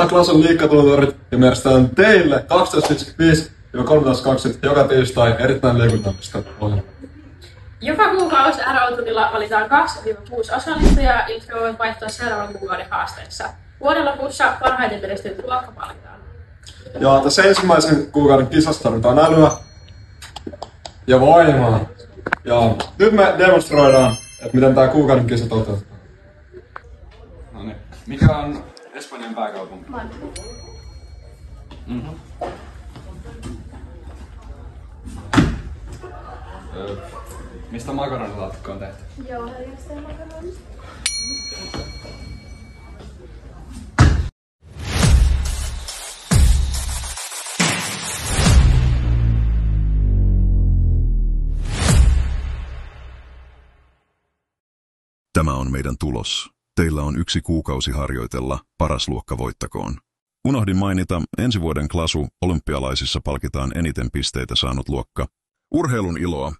Sana Klason liikkatulotorit ja me järjestetään teille 12.55-13.20 joka tiistai erittäin liikunnallista ohjelmaa. Joka kuukausi RO-tunnilla valitaan 2-6 osallistujaa, jotka voivat vaihtua seuraavan kuukauden haasteissa. Vuoden lopussa parhaiten menestynyt luokka valitaan. Ja tässä ensimmäisen kuukauden kisassa tarvitaan älyä ja voimaa. Ja nyt me demonstroidaan, että miten tää kuukauden kisa toteutuu. Noniin. Mikä on Espanjan pääkaupunki? Madrid. Mistä makaronilaatikko on tehty? Jauhelihasta ja makaronista. Tämä on meidän tulos. Teillä on 1 kuukausi harjoitella, paras luokka voittakoon. Unohdin mainita, ensi vuoden Klasu olympialaisissa palkitaan eniten pisteitä saanut luokka. Urheilun iloa